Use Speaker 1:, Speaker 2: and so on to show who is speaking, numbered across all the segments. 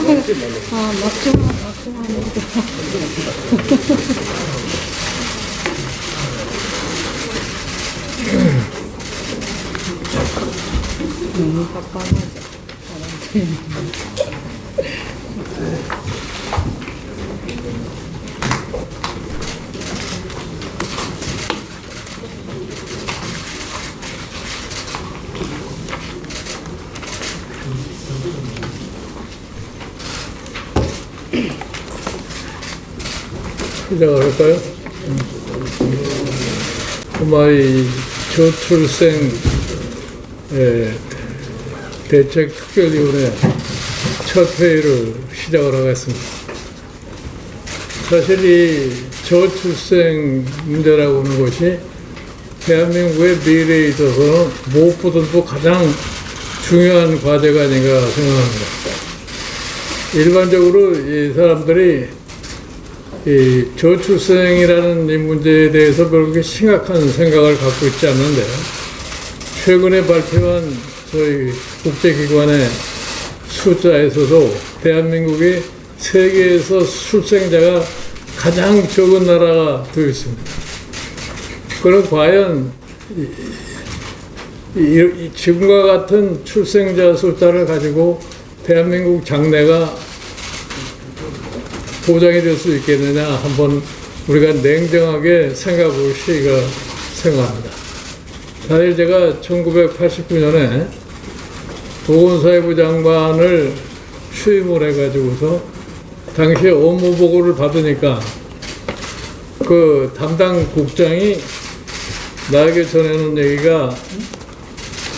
Speaker 1: 아, 막중한 일이다. 너무 빡빡하죠.
Speaker 2: 시작을 할까요? 이 저출생 대책특별위원회 첫 회의를 시작을 하겠습니다. 사실 이 저출생 문제라고 하는 것이 대한민국의 미래에 있어서 무엇보다도 가장 중요한 과제가 아닌가 생각합니다. 일반적으로 이 사람들이 이 저출생이라는 이 문제에 대해서 그렇게 심각한 생각을 갖고 있지 않는데, 최근에 발표한 저희 국제기관의 숫자에서도 대한민국이 세계에서 출생자가 가장 적은 나라가 되어 있습니다. 그럼 과연 지금과 같은 출생자 숫자를 가지고 대한민국 장래가 보장이 될 수 있겠느냐, 한번 우리가 냉정하게 생각해 볼 시기가 생각합니다. 사실 제가 1989년에 보건사회부 장관을 취임을 해가지고서 당시에 업무 보고를 받으니까 그 담당 국장이 나에게 전해놓은 얘기가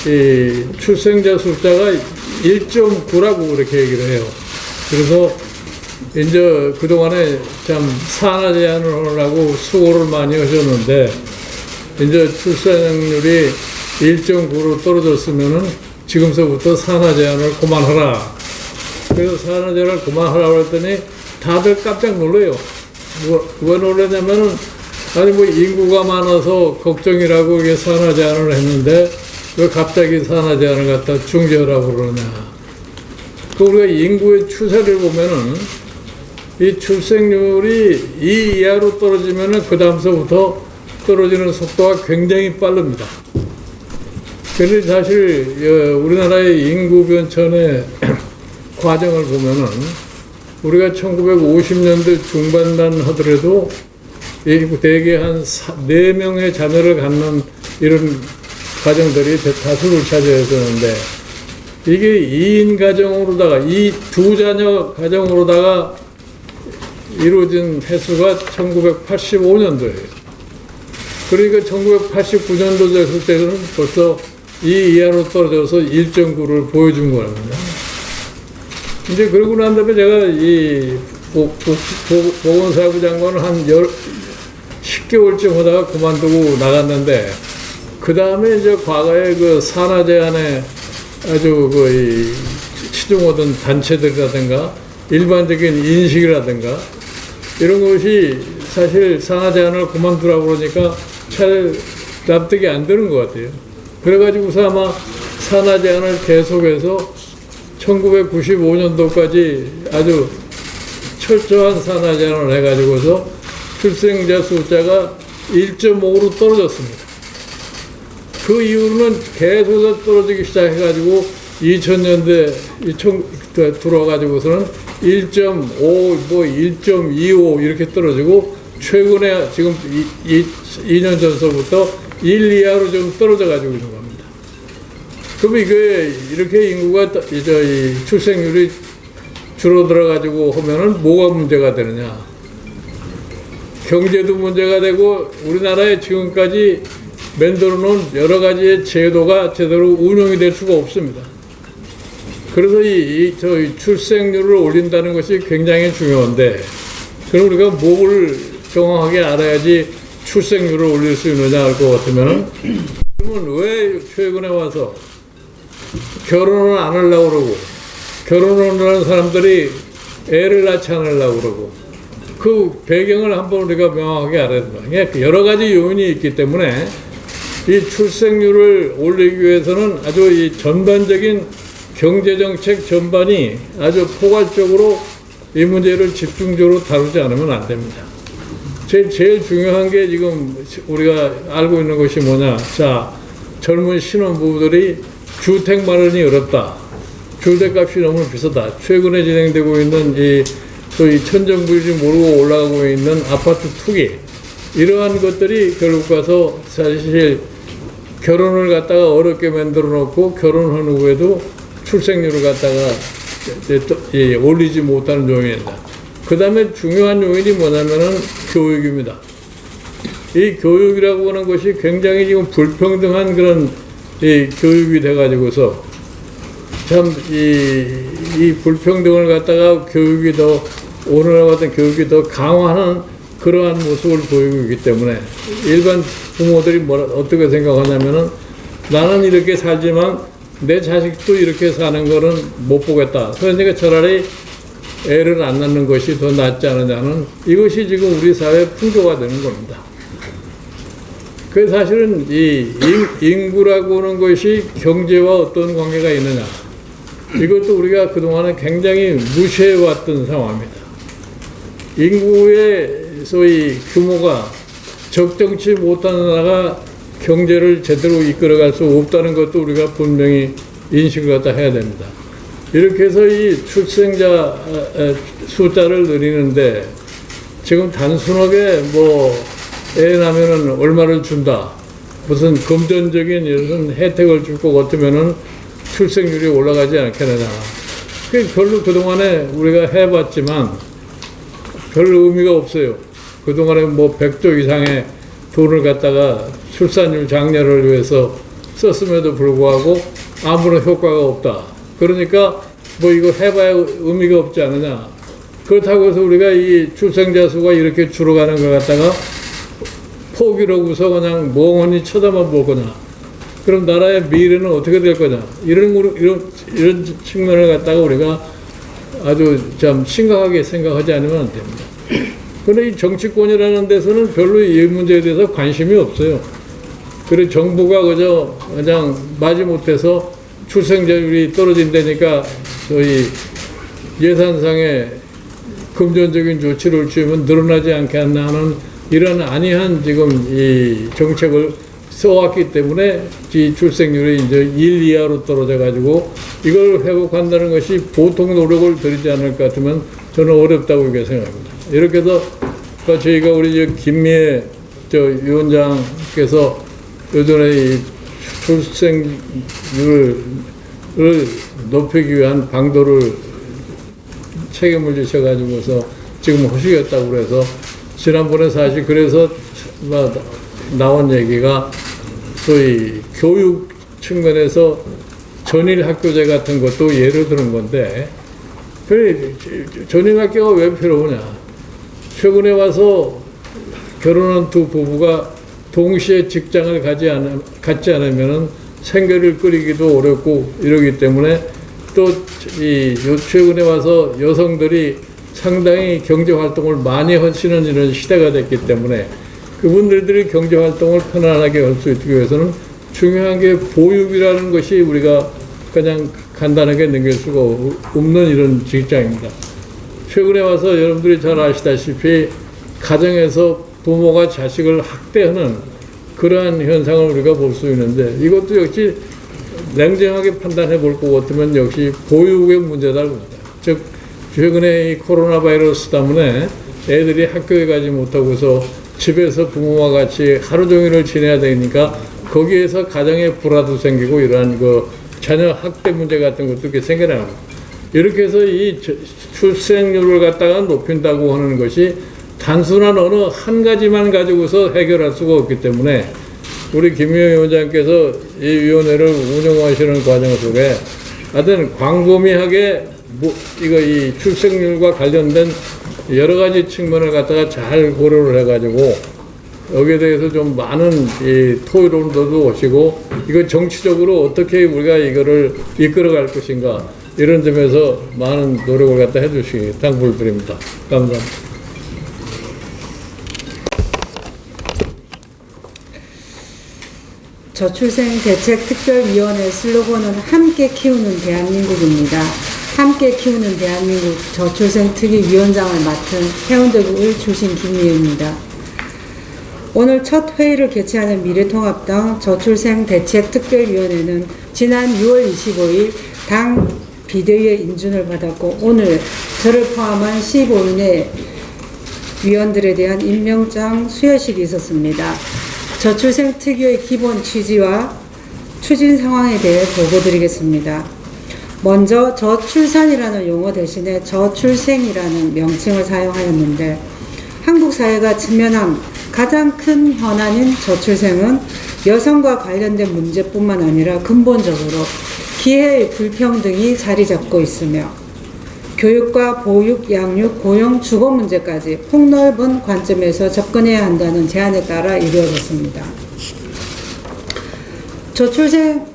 Speaker 2: 이 출생자 숫자가 1.9라고 그렇게 얘기를 해요. 그래서 이제 그동안에 참 산하 제한을 하려고 수고를 많이 하셨는데, 이제 출산율이 1.9로 떨어졌으면은 지금서부터 산하 제한을 그만하라. 그래서 산하 제한을 그만하라고 했더니 다들 깜짝 놀래요. 왜 놀랐냐면은, 아니 뭐 인구가 많아서 걱정이라고 이게 산하 제한을 했는데 왜 갑자기 산하 제한을 갖다 중지하라고 그러냐. 그 우리가 인구의 추세를 보면은 이 출생률이 2 이하로 떨어지면은 그 다음서부터 떨어지는 속도가 굉장히 빠릅니다. 그런데 사실 우리나라의 인구 변천의 과정을 보면은 우리가 1950년대 중반만 하더라도 대개 한 4명의 자녀를 갖는 이런 가정들이 다수를 차지했었는데, 이게 2인 가정으로다가 이 두 자녀 가정으로다가 이루어진 횟수가 1985년도예요. 그러니까 1989년도 됐을 때는 벌써 2 이하로 떨어져서 1.9를 보여준 겁니다. 이제 그러고 난 다음에 제가 이 보건사회부 장관을 한 10개월쯤 하다가 그만두고 나갔는데, 그 다음에 이제 과거에 그 산하 제한에 아주 그 치중하던 단체들이라든가 일반적인 인식이라든가 이런 것이 사실 산하 제한을 그만두라고 그러니까 잘 납득이 안 되는 것 같아요. 그래가지고서 아마 산하 제한을 계속해서 1995년도까지 아주 철저한 산하 제한을 해가지고서 출생자 숫자가 1.5로 떨어졌습니다. 그 이후로는 계속 떨어지기 시작해가지고 2000년대 들어와가지고서는 1.5, 뭐 1.25 이렇게 떨어지고, 최근에 지금 2년 전서부터 1 이하로 좀 떨어져가지고 있는 겁니다. 그럼 이게 이렇게 인구가 이 출생률이 줄어들어가지고 하면은 뭐가 문제가 되느냐? 경제도 문제가 되고 우리나라에 지금까지 만들어 놓은 여러 가지의 제도가 제대로 운영이 될 수가 없습니다. 그래서 저 출생률을 올린다는 것이 굉장히 중요한데, 그럼 우리가 뭘 정확하게 알아야지 출생률을 올릴 수 있느냐 할 것 같으면, 그러면 왜 최근에 와서 결혼을 안 하려고 그러고, 결혼을 하는 사람들이 애를 낳지 않으려고 그러고, 그 배경을 한번 우리가 명확하게 알아야 된다. 여러 가지 요인이 있기 때문에 이 출생률을 올리기 위해서는 아주 이 전반적인 경제정책 전반이 아주 포괄적으로 이 문제를 집중적으로 다루지 않으면 안 됩니다. 제일 중요한 게 지금 우리가 알고 있는 것이 뭐냐. 자, 젊은 신혼부부들이 주택 마련이 어렵다. 주택값이 너무 비싸다. 최근에 진행되고 있는 이 소위 천정부일지 모르고 올라가고 있는 아파트 투기. 이러한 것들이 결국 가서 사실 결혼을 갖다가 어렵게 만들어 놓고 결혼한 후에도 출생률을 갖다가 올리지 못하는 요인이다. 그 다음에 중요한 요인이 뭐냐면은 교육입니다. 이 교육이라고 하는 것이 굉장히 지금 불평등한 그런 이 교육이 돼가지고서 참 이 불평등을 갖다가 교육이 더 오늘날 같은 교육이 더 강화하는 그러한 모습을 보이고 있기 때문에 일반 부모들이 어떻게 생각하냐면은 나는 이렇게 살지만 내 자식도 이렇게 사는 거는 못 보겠다. 그러니까 차라리 애를 안 낳는 것이 더 낫지 않느냐는 이것이 지금 우리 사회의 풍조가 되는 겁니다. 그 사실은 이 인구라고 하는 것이 경제와 어떤 관계가 있느냐. 이것도 우리가 그동안은 굉장히 무시해왔던 상황입니다. 인구의 소위 규모가 적정치 못하는 나라가 경제를 제대로 이끌어갈 수 없다는 것도 우리가 분명히 인식을 갖다 해야 됩니다. 이렇게 해서 이 출생자 숫자를 늘리는데 지금 단순하게 뭐 애 낳으면은 얼마를 준다. 무슨 금전적인 이런 혜택을 줄 것 같으면은 출생률이 올라가지 않겠느냐. 그게 별로 그동안에 우리가 해봤지만 별 의미가 없어요. 그동안에 뭐 100조 이상의 돈을 갖다가 출산율 장려를 위해서 썼음에도 불구하고 아무런 효과가 없다. 그러니까 뭐 이거 해봐야 의미가 없지 않느냐. 그렇다고 해서 우리가 이 출생자 수가 이렇게 줄어가는 걸 갖다가 포기로고서 그냥 멍하니 쳐다만 볼 거냐. 그럼 나라의 미래는 어떻게 될 거냐. 이런 측면을 갖다가 우리가 아주 참 심각하게 생각하지 않으면 안 됩니다. 그런데 이 정치권이라는 데서는 별로 이 문제에 대해서 관심이 없어요. 그리고 정부가 그냥 마지못해서 출생자율이 떨어진다니까 저희 예산상의 금전적인 조치를 취하면 늘어나지 않겠나 하는 이런 안이한 지금 이 정책을 써왔기 때문에 이 출생률이 이제 1 이하로 떨어져 가지고 이걸 회복한다는 것이 보통 노력을 들이지 않을 것 같으면 저는 어렵다고 이렇게 생각합니다. 이렇게 해서 저희가 우리 김미애 위원장께서 요전에 이 출생률을 높이기 위한 방도를 책임을 지셔가지고서 지금 하시겠다고 그래서 지난번에 사실 그래서 나온 얘기가 소위 교육 측면에서 전일 학교제 같은 것도 예를 드는 건데 그래 전일 학교가 왜 필요하냐. 최근에 와서 결혼한 두 부부가 동시에 직장을 갖지 않으면 생계를 꾸리기도 어렵고 이러기 때문에 또 최근에 와서 여성들이 상당히 경제활동을 많이 하시는 이런 시대가 됐기 때문에 그분들이 경제활동을 편안하게 할 수 있기 위해서는 중요한 게 보육이라는 것이 우리가 그냥 간단하게 넘길 수가 없는 이런 직장입니다. 최근에 와서 여러분들이 잘 아시다시피 가정에서 부모가 자식을 학대하는 그러한 현상을 우리가 볼 수 있는데 이것도 역시 냉정하게 판단해 볼 것 같으면 역시 보육의 문제다 봅니다. 즉 최근에 이 코로나 바이러스 때문에 애들이 학교에 가지 못하고서 집에서 부모와 같이 하루 종일을 지내야 되니까 거기에서 가정에 불화도 생기고 이러한 그 자녀 학대 문제 같은 것도 이렇게 생겨나는 겁니다. 이렇게 해서 이 출생률을 갖다가 높인다고 하는 것이 단순한 어느 한 가지만 가지고서 해결할 수가 없기 때문에 우리 김미애 위원장께서 이 위원회를 운영하시는 과정 속에 하여튼 광범위하게 이 출생률과 관련된 여러 가지 측면을 갖다가 잘 고려를 해가지고 여기에 대해서 좀 많은 이 토론도 오시고 이거 정치적으로 어떻게 우리가 이거를 이끌어갈 것인가 이런 점에서 많은 노력을 갖다 해주시기 당부를 드립니다. 감사합니다.
Speaker 3: 저출생 대책특별위원회 슬로건은 함께 키우는 대한민국입니다. 함께 키우는 대한민국 저출생 특위위원장을 맡은 해운대구의 출신 김미애입니다. 오늘 첫 회의를 개최하는 미래통합당 저출생 대책특별위원회는 지난 6월 25일 당 비대위의 인준을 받았고 오늘 저를 포함한 15인의 위원들에 대한 임명장 수여식이 있었습니다. 저출생 특위의 기본 취지와 추진 상황에 대해 보고드리겠습니다. 먼저 저출산이라는 용어 대신에 저출생이라는 명칭을 사용하였는데 한국 사회가直面한 가장 큰 현안인 저출생은 여성과 관련된 문제뿐만 아니라 근본적으로 기회의 불평등이 자리 잡고 있으며 교육과 보육, 양육, 고용, 주거 문제까지 폭넓은 관점에서 접근해야 한다는 제안에 따라 이루어졌습니다. 저출생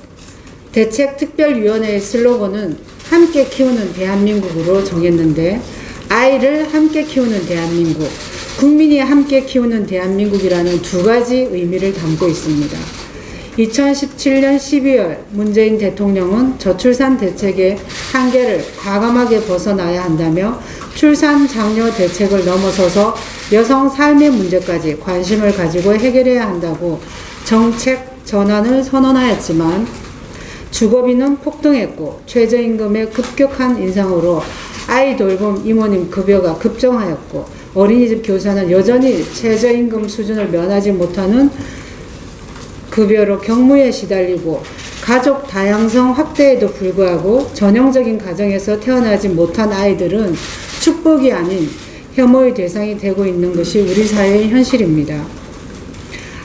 Speaker 3: 대책특별위원회의 슬로건은 함께 키우는 대한민국으로 정했는데 아이를 함께 키우는 대한민국, 국민이 함께 키우는 대한민국이라는 두 가지 의미를 담고 있습니다. 2017년 12월 문재인 대통령은 저출산 대책의 한계를 과감하게 벗어나야 한다며 출산 장려 대책을 넘어서서 여성 삶의 문제까지 관심을 가지고 해결해야 한다고 정책 전환을 선언하였지만 주거비는 폭등했고 최저임금의 급격한 인상으로 아이 돌봄 이모님 급여가 급증하였고 어린이집 교사는 여전히 최저임금 수준을 면하지 못하는 급여로 경무에 시달리고 가족 다양성 확대에도 불구하고 전형적인 가정에서 태어나지 못한 아이들은 축복이 아닌 혐오의 대상이 되고 있는 것이 우리 사회의 현실입니다.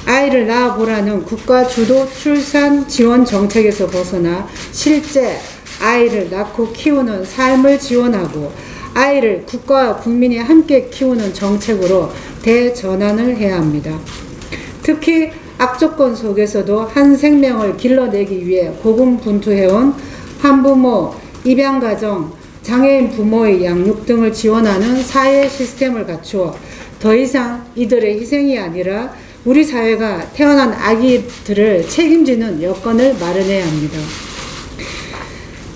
Speaker 3: 아이를 낳아보라는 국가 주도 출산 지원 정책에서 벗어나 실제 아이를 낳고 키우는 삶을 지원하고 아이를 국가와 국민이 함께 키우는 정책으로 대전환을 해야 합니다. 특히 악조건 속에서도 한 생명을 길러내기 위해 고군분투해온 한부모, 입양가정, 장애인 부모의 양육 등을 지원하는 사회 시스템을 갖추어 더 이상 이들의 희생이 아니라 우리 사회가 태어난 아기들을 책임지는 여건을 마련해야 합니다.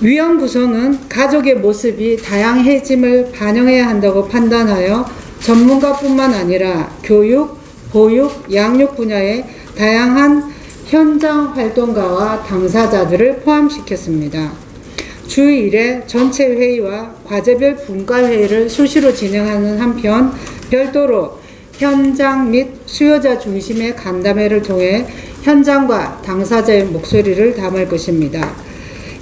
Speaker 3: 위원 구성은 가족의 모습이 다양해짐을 반영해야 한다고 판단하여 전문가뿐만 아니라 교육, 보육, 양육 분야의 다양한 현장 활동가와 당사자들을 포함시켰습니다. 주 1회 전체 회의와 과제별 분과 회의를 수시로 진행하는 한편 별도로 현장 및 수요자 중심의 간담회를 통해 현장과 당사자의 목소리를 담을 것입니다.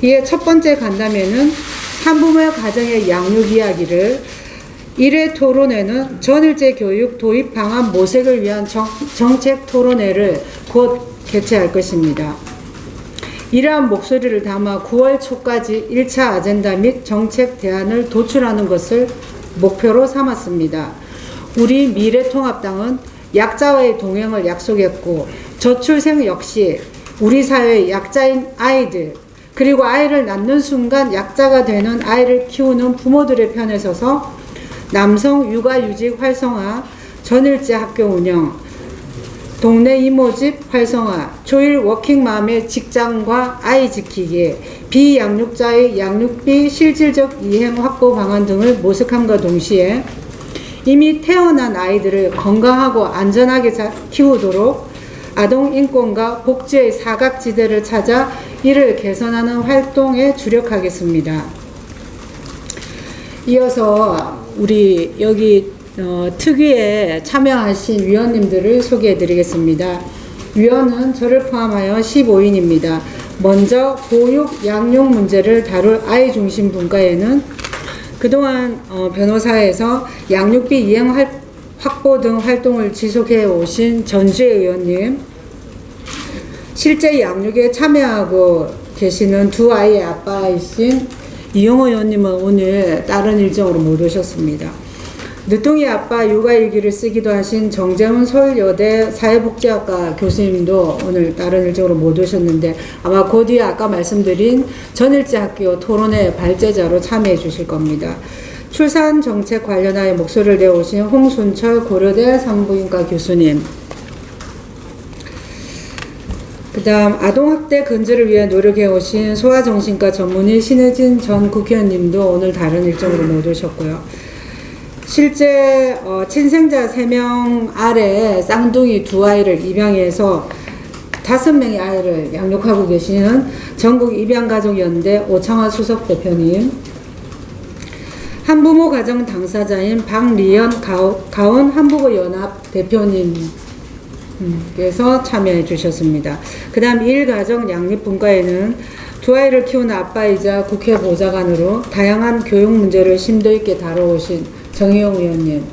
Speaker 3: 이에 첫 번째 간담회는 한부모 가정의 양육 이야기를 1회 토론회는 전일제 교육 도입 방안 모색을 위한 정책 토론회를 곧 개최할 것입니다. 이러한 목소리를 담아 9월 초까지 1차 아젠다 및 정책 대안을 도출하는 것을 목표로 삼았습니다. 우리 미래통합당은 약자와의 동행을 약속했고 저출생 역시 우리 사회의 약자인 아이들 그리고 아이를 낳는 순간 약자가 되는 아이를 키우는 부모들의 편에 서서 남성 육아휴직 활성화, 전일제 학교 운영, 동네 이모집 활성화, 조일 워킹맘의 직장과 아이 지키기, 비양육자의 양육비 실질적 이행 확보 방안 등을 모색함과 동시에 이미 태어난 아이들을 건강하고 안전하게 키우도록 아동 인권과 복지의 사각지대를 찾아 이를 개선하는 활동에 주력하겠습니다. 이어서 우리 여기 특위에 참여하신 위원님들을 소개해 드리겠습니다. 위원은 저를 포함하여 15인입니다. 먼저 보육, 양육 문제를 다룰 아이 중심 분과에는 그동안 변호사에서 양육비 이행 확보 등 활동을 지속해 오신 전주혜 의원님, 실제 양육에 참여하고 계시는 두 아이의 아빠이신 이용호 의원님은 오늘 다른 일정으로 못 오셨습니다. 늦둥이 아빠 육아일기를 쓰기도 하신 정재훈 서울여대 사회복지학과 교수님도 오늘 다른 일정으로 못 오셨는데 아마 그 뒤에 아까 말씀드린 전일제 학교 토론회 발제자로 참여해 주실 겁니다. 출산 정책 관련하여 목소리를 내오신 홍순철 고려대 산부인과 교수님, 그다음 아동학대 근절을 위해 노력해 오신 소아정신과 전문의 신혜진 전 국회의원님도 오늘 다른 일정으로 못 오셨고요. 실제 친생자 3명 아래 쌍둥이 2아이를 입양해서 5명의 아이를 양육하고 계시는 전국입양가족연대 오창화 수석대표님, 한부모 가정 당사자인 박리연 가온 한부모연합 대표님께서 참여해 주셨습니다. 그 다음 1가정 양립분과에는 2아이를 키우는 아빠이자 국회 보좌관으로 다양한 교육 문제를 심도 있게 다뤄오신 정의용 의원님,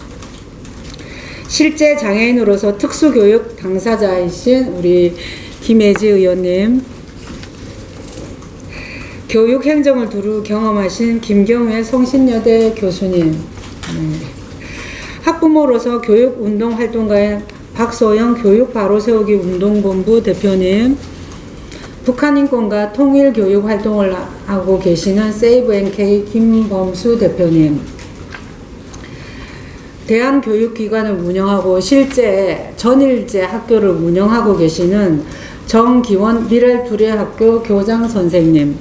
Speaker 3: 실제 장애인으로서 특수교육 당사자이신 우리 김혜지 의원님, 교육 행정을 두루 경험하신 김경회 성신여대 교수님, 학부모로서 교육운동활동가인 박소영 교육바로세우기 운동본부 대표님, 북한인권과 통일교육활동을 하고 계시는 세이브NK 김범수 대표님, 대한교육기관을 운영하고 실제 전일제 학교를 운영하고 계시는 정기원 미랄두레학교 교장 선생님,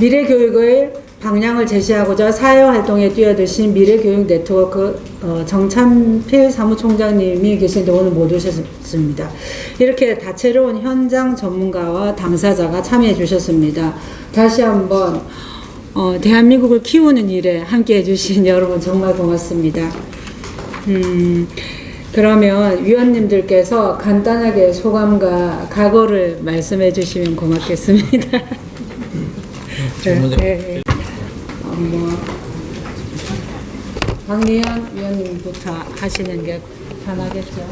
Speaker 3: 미래교육의 방향을 제시하고자 사회활동에 뛰어드신 미래교육 네트워크 정찬필 사무총장님이 계신데 오늘 못 오셨습니다. 이렇게 다채로운 현장 전문가와 당사자가 참여해 주셨습니다. 다시 한번 대한민국을 키우는 일에 함께 해주신 여러분 정말 고맙습니다. 그러면 위원님들께서 간단하게 소감과 각오를 말씀해 주시면 고맙겠습니다. 네. 박리연 위원님부터 하시는 게 편하겠죠?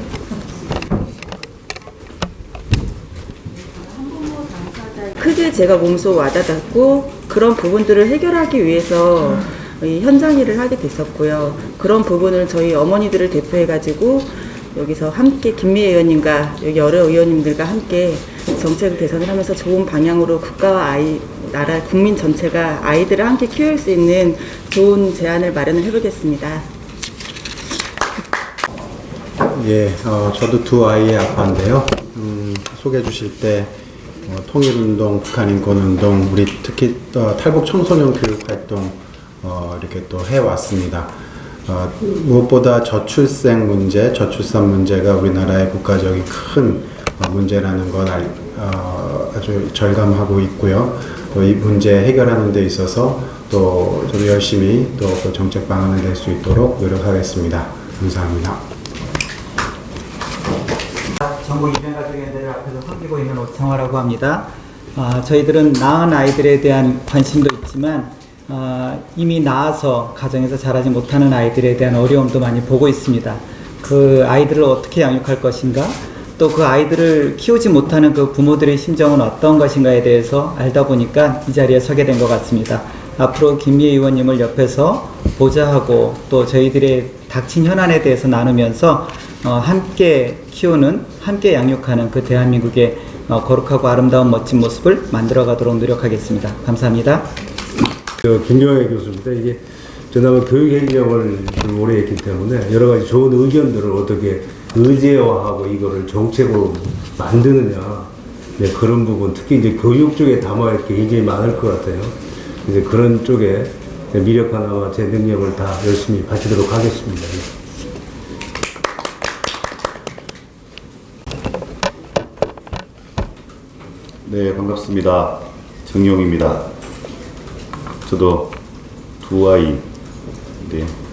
Speaker 4: 크게 제가 몸소 와닿았고 그런 부분들을 해결하기 위해서 이 현장 일을 하게 됐었고요. 그런 부분을 저희 어머니들을 대표해가지고 여기서 함께 김미애 의원님과 여기 여러 의원님들과 함께 정책을 개선을 하면서 좋은 방향으로 국가와 나라 국민 전체가 아이들을 함께 키울 수 있는 좋은 제안을 마련을 해보겠습니다.
Speaker 5: 예, 저도 2아이의 아빠인데요. 소개해 주실 때 통일운동, 북한인권운동, 우리 특히 탈북 청소년 교육활동 이렇게 또 해왔습니다. 무엇보다 저출생 문제, 저출산 문제가 우리나라의 국가적인 큰 문제라는 건 아주 절감하고 있고요. 또 이 문제 해결하는 데 있어서 또 저도 열심히 또 그 정책 방안을 낼 수 있도록 노력하겠습니다. 감사합니다.
Speaker 6: 전국 입양가족연대를 앞에서 섬기고 있는 오창화라고 합니다. 저희들은 낳은 아이들에 대한 관심도 있지만 이미 낳아서 가정에서 자라지 못하는 아이들에 대한 어려움도 많이 보고 있습니다. 그 아이들을 어떻게 양육할 것인가, 또 그 아이들을 키우지 못하는 그 부모들의 심정은 어떤 것인가에 대해서 알다 보니까 이 자리에 서게 된 것 같습니다. 앞으로 김미애 의원님을 옆에서 보좌하고 또 저희들의 닥친 현안에 대해서 나누면서 함께 키우는, 함께 양육하는 그 대한민국의 거룩하고 아름다운 멋진 모습을 만들어가도록 노력하겠습니다. 감사합니다.
Speaker 7: 김경회 교수입니다. 이게 저는 교육행정을 좀 오래 했기 때문에 여러 가지 좋은 의견들을 어떻게 의제화하고 이거를 정책으로 만드느냐, 네, 그런 부분, 특히 이제 교육 쪽에 담아야 할 게 굉장히 많을 것 같아요. 이제 그런 쪽에 미력하나마 제 능력을 다 열심히 바치도록 하겠습니다.
Speaker 8: 네, 반갑습니다. 정용입니다. 저도 2아이,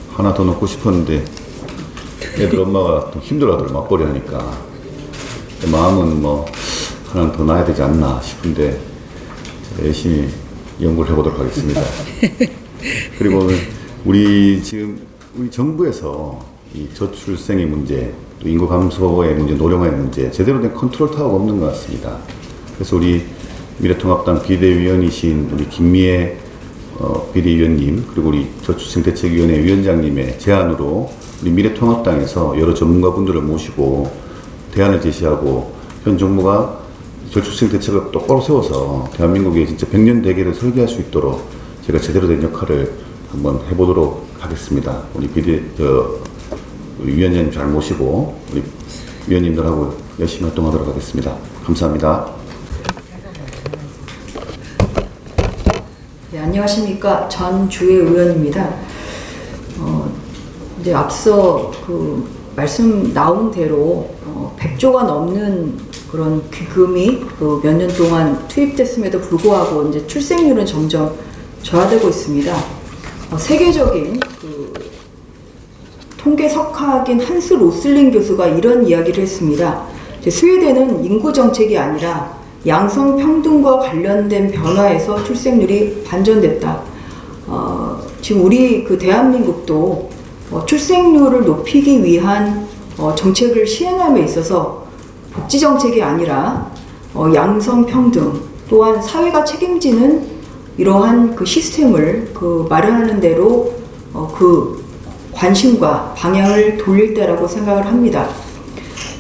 Speaker 8: 하나 더 넣고 싶었는데 애들 엄마가 좀 힘들어하더라고요. 맞벌이 하니까. 마음은 뭐 하나 더 낳아야 되지 않나 싶은데 열심히 연구를 해보도록 하겠습니다. 그리고 우리 지금 우리 정부에서 이 저출생의 문제, 또 인구 감소의 문제, 노령화의 문제 제대로 된 컨트롤 타워가 없는 것 같습니다. 그래서 우리 미래통합당 비대위원이신 우리 김미애 비대위원님, 그리고 우리 저출생대책위원회 위원장님의 제안으로 우리 미래통합당에서 여러 전문가분들을 모시고 대안을 제시하고 현 정부가 저출생 대책을 똑바로 세워서 대한민국의 진짜 100년 대계를 설계할 수 있도록 제가 제대로 된 역할을 한번 해보도록 하겠습니다. 우리 우리 위원장님 잘 모시고 우리 위원님들하고 열심히 활동하도록 하겠습니다. 감사합니다.
Speaker 9: 네, 안녕하십니까. 전주혜 의원입니다. 이제 앞서 그 말씀 나온 대로 100조가 넘는 그런 기금이 그 몇 년 동안 투입됐음에도 불구하고 이제 출생률은 점점 저하되고 있습니다. 세계적인 그 통계 석학인 한스 로슬링 교수가 이런 이야기를 했습니다. 스웨덴은 인구 정책이 아니라 양성 평등과 관련된 변화에서 출생률이 반전됐다. 지금 우리 그 대한민국도 출생률을 높이기 위한 정책을 시행함에 있어서 복지 정책이 아니라 양성 평등 또한 사회가 책임지는 이러한 그 시스템을 그 마련하는 대로 그 관심과 방향을 돌릴 때라고 생각을 합니다.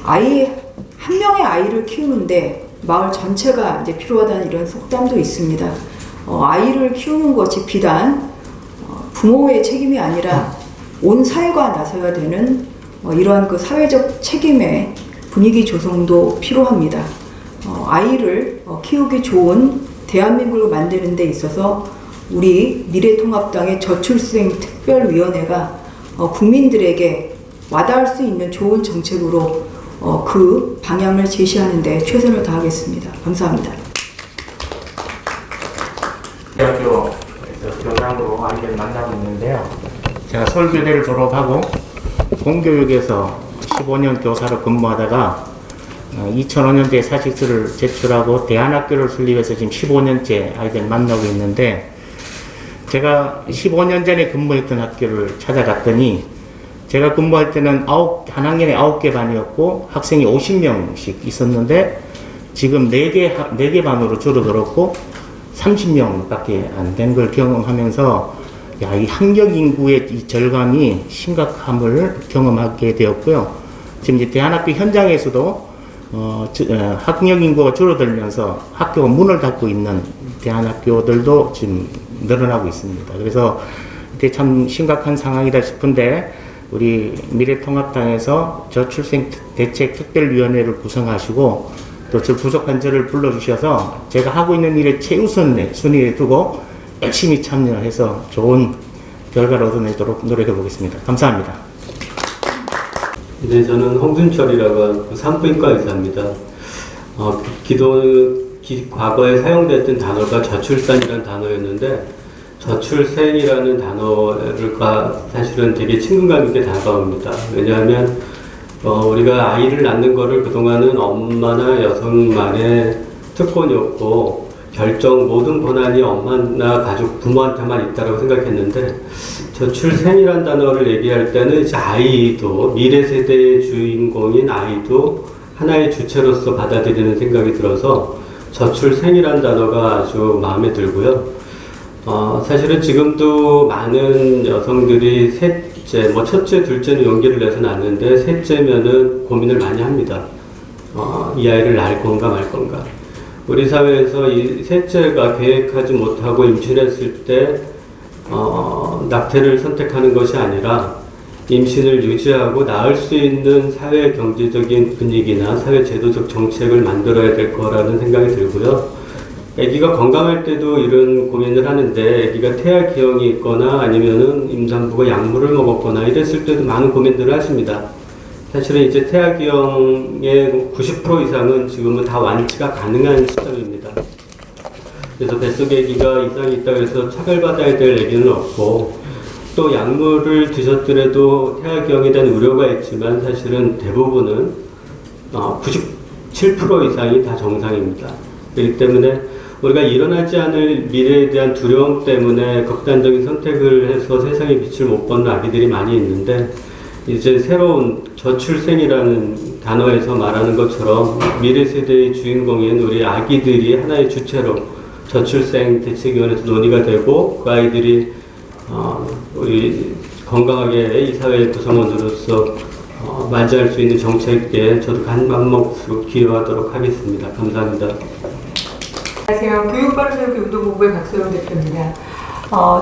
Speaker 9: 한 명의 아이를 키우는데 마을 전체가 이제 필요하다는 이런 속담도 있습니다. 아이를 키우는 것이 비단 부모의 책임이 아니라 온 사회가 나서야 되는 이러한 그 사회적 책임의 분위기 조성도 필요합니다. 아이를 키우기 좋은 대한민국을 만드는 데 있어서 우리 미래통합당의 저출생 특별위원회가 국민들에게 와닿을 수 있는 좋은 정책으로 그 방향을 제시하는 데 최선을 다하겠습니다. 감사합니다.
Speaker 10: 대학교에서 교장으로 아이를 만나고 있는데요. 제가 서울교대를 졸업하고 공교육에서 15년 교사로 근무하다가 2005년도에 사직서를 제출하고 대안학교를 설립해서 지금 15년째 아이들 만나고 있는데, 제가 15년 전에 근무했던 학교를 찾아갔더니 제가 근무할 때는 한 학년에 9개 반이었고 학생이 50명씩 있었는데 지금 4개 반으로 줄어들었고 30명밖에 안 된 걸 경험하면서 이 학령 인구의 이 절감이 심각함을 경험하게 되었고요. 지금 이제 대안학교 현장에서도 학령 인구가 줄어들면서 학교가 문을 닫고 있는 대안학교들도 지금 늘어나고 있습니다. 그래서 이게 참 심각한 상황이다 싶은데 우리 미래통합당에서 저출생 대책 특별위원회를 구성하시고 또 저 부족한 저를 불러주셔서 제가 하고 있는 일에 최우선 순위에 두고 열심히 참여해서 좋은 결과를 얻어내도록 노력해 보겠습니다. 감사합니다.
Speaker 11: 네, 저는 홍순철이라고 하고 산부인과 의사입니다. 과거에 사용됐던 단어가 저출산이라는 단어였는데 저출생이라는 단어가 사실은 되게 친근감 있게 다가옵니다. 왜냐하면 우리가 아이를 낳는 거를 그동안은 엄마나 여성만의 특권이었고 모든 권한이 엄마나 가족, 부모한테만 있다고 생각했는데 저출생이라는 단어를 얘기할 때는 이제 아이도, 미래 세대의 주인공인 아이도 하나의 주체로서 받아들이는 생각이 들어서 저출생이라는 단어가 아주 마음에 들고요. 사실은 지금도 많은 여성들이 셋째, 첫째, 둘째는 용기를 내서 낳는데 셋째면은 고민을 많이 합니다. 이 아이를 낳을 건가 말 건가. 우리 사회에서 이 셋째가 계획하지 못하고 임신했을 때 낙태를 선택하는 것이 아니라 임신을 유지하고 낳을 수 있는 사회 경제적인 분위기나 사회 제도적 정책을 만들어야 될 거라는 생각이 들고요. 아기가 건강할 때도 이런 고민을 하는데 아기가 태아기형이 있거나 아니면은 임산부가 약물을 먹었거나 이랬을 때도 많은 고민들을 하십니다. 사실은 이제 태아기형의 90% 이상은 지금은 다 완치가 가능한 시점입니다. 그래서 뱃속에 아기가 이상이 있다고 해서 차별받아야 될 아기는 없고 또 약물을 드셨더라도 태아기형에 대한 우려가 있지만 사실은 대부분은 97% 이상이 다 정상입니다. 그렇기 때문에 우리가 일어나지 않을 미래에 대한 두려움 때문에 극단적인 선택을 해서 세상에 빛을 못 보는 아기들이 많이 있는데 이제 새로운 저출생이라는 단어에서 말하는 것처럼 미래 세대의 주인공인 우리 아기들이 하나의 주체로 저출생 대책위원회에서 논의가 되고 그 아이들이 우리 건강하게 이 사회의 구성원으로서 맞이할 수 있는 정책에 저도 간맘먹고 기여하도록 하겠습니다. 감사합니다.
Speaker 12: 안녕하세요. 교육바른세우기 운동본부의 박소영 대표입니다.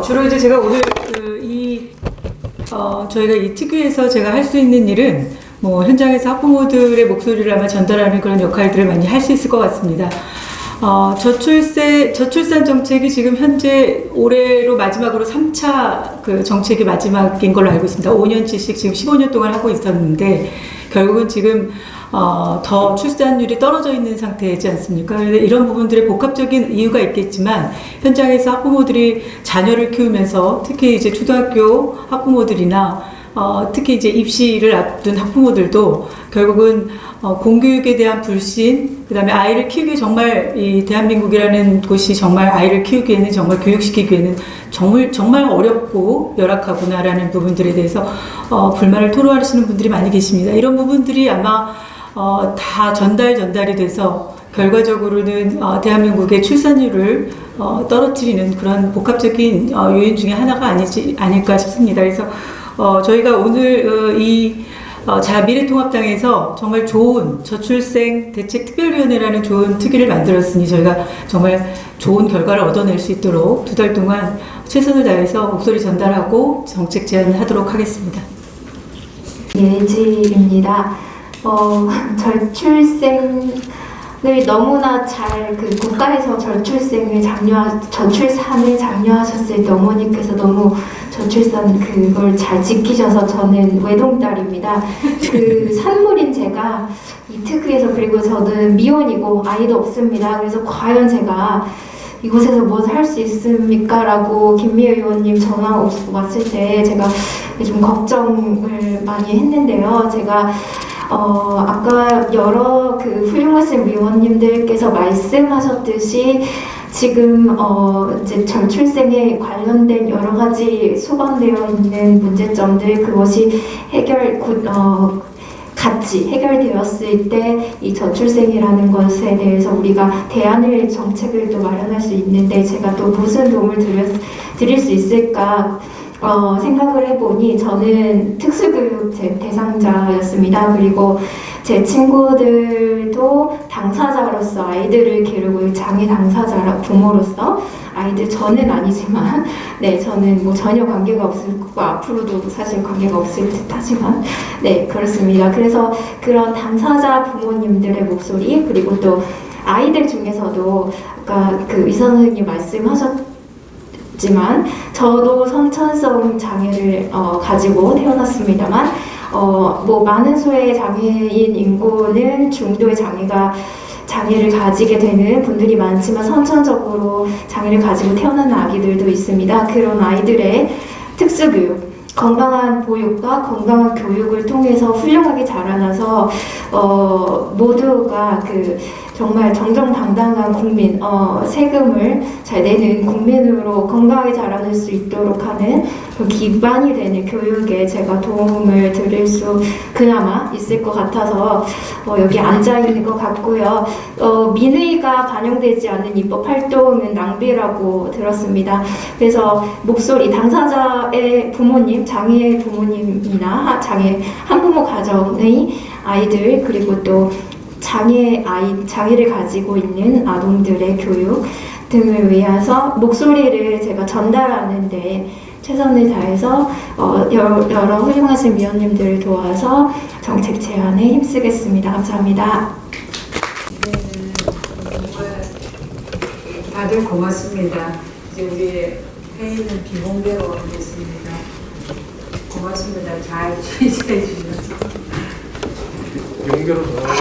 Speaker 12: 주로 이제 제가 오늘 저희가 이 특위에서 제가 할 수 있는 일은 뭐 현장에서 학부모들의 목소리를 아마 전달하는 그런 역할들을 많이 할 수 있을 것 같습니다. 저출산 정책이 지금 현재 올해로 마지막으로 3차 그 정책이 마지막인 걸로 알고 있습니다. 5년치씩 지금 15년 동안 하고 있었는데 결국은 지금 더 출산율이 떨어져 있는 상태이지 않습니까? 그런데 이런 부분들의 복합적인 이유가 있겠지만 현장에서 학부모들이 자녀를 키우면서 특히 이제 초등학교 학부모들이나 특히 이제 입시를 앞둔 학부모들도 결국은 공교육에 대한 불신, 그 다음에 아이를 키우기 정말 이 대한민국이라는 곳이 정말 아이를 키우기에는 정말 교육시키기에는 정말 어렵고 열악하구나라는 부분들에 대해서 불만을 토로하시는 분들이 많이 계십니다. 이런 부분들이 아마 다 전달이 돼서 결과적으로는 대한민국의 출산율을 떨어뜨리는 그런 복합적인 요인 중에 하나가 아닐까 싶습니다. 그래서 저희가 오늘 미래통합당에서 정말 좋은 저출생 대책특별위원회라는 좋은 특위를 만들었으니 저희가 정말 좋은 결과를 얻어낼 수 있도록 2달 동안 최선을 다해서 목소리 전달하고 정책 제안을 하도록 하겠습니다.
Speaker 13: 예지입니다. 저출생을 너무나 잘 국가에서 저출산을 장려하셨을 때 어머니께서 너무 저출산 그걸 잘 지키셔서 저는 외동딸입니다. 산물인 제가 이 특위에서 그리고 저는 미혼이고 아이도 없습니다. 그래서 과연 제가 이곳에서 무엇을 할 수 있습니까? 라고 김미애 의원님 전화 왔을 때 제가 좀 걱정을 많이 했는데요. 제가 아까 여러 훌륭하신 위원님들께서 말씀하셨듯이 지금 이제 저출생에 관련된 여러 가지 수반되어 있는 문제점들 그것이 같이 해결되었을 때 이 저출생이라는 것에 대해서 우리가 정책을 또 마련할 수 있는데 제가 또 무슨 도움을 드릴 수 있을까 생각을 해보니 저는 특수교육 대상자였습니다. 그리고 제 친구들도 당사자로서 아이들을 기르고 장애 당사자라 부모로서 저는 아니지만 저는 뭐 전혀 관계가 없을 거고 앞으로도 사실 관계가 없을 듯 하지만 그렇습니다. 그래서 그런 당사자 부모님들의 목소리 그리고 또 아이들 중에서도 아까 의사 선생님 말씀하셨지만 저도 선천성 장애를 가지고 태어났습니다만 뭐 많은 수의 장애인 인구는 중도의 장애를 가지게 되는 분들이 많지만 선천적으로 장애를 가지고 태어나는 아기들도 있습니다. 그런 아이들의 특수교육, 건강한 보육과 건강한 교육을 통해서 훌륭하게 자라나서 모두가 정말 정정당당한 국민, 세금을 잘 내는 국민으로 건강하게 자라날 수 있도록 하는 기반이 되는 교육에 제가 도움을 드릴 수 그나마 있을 것 같아서 여기 앉아 있는 것 같고요. 민의가 반영되지 않은 입법 활동은 낭비라고 들었습니다. 그래서 목소리 당사자의 부모님, 장애 부모님이나 장애 한부모 가정의 아이들 그리고 또 장애를 가지고 있는 아동들의 교육 등을 위해서 목소리를 제가 전달하는데 최선을 다해서 여러 훌륭하신 위원님들을 도와서 정책 제안에 힘쓰겠습니다. 감사합니다.
Speaker 3: 다들 고맙습니다. 이제 우리 회의는 비공개로 하겠습니다. 고맙습니다. 잘 취재해 주셔서.
Speaker 2: 연결을 더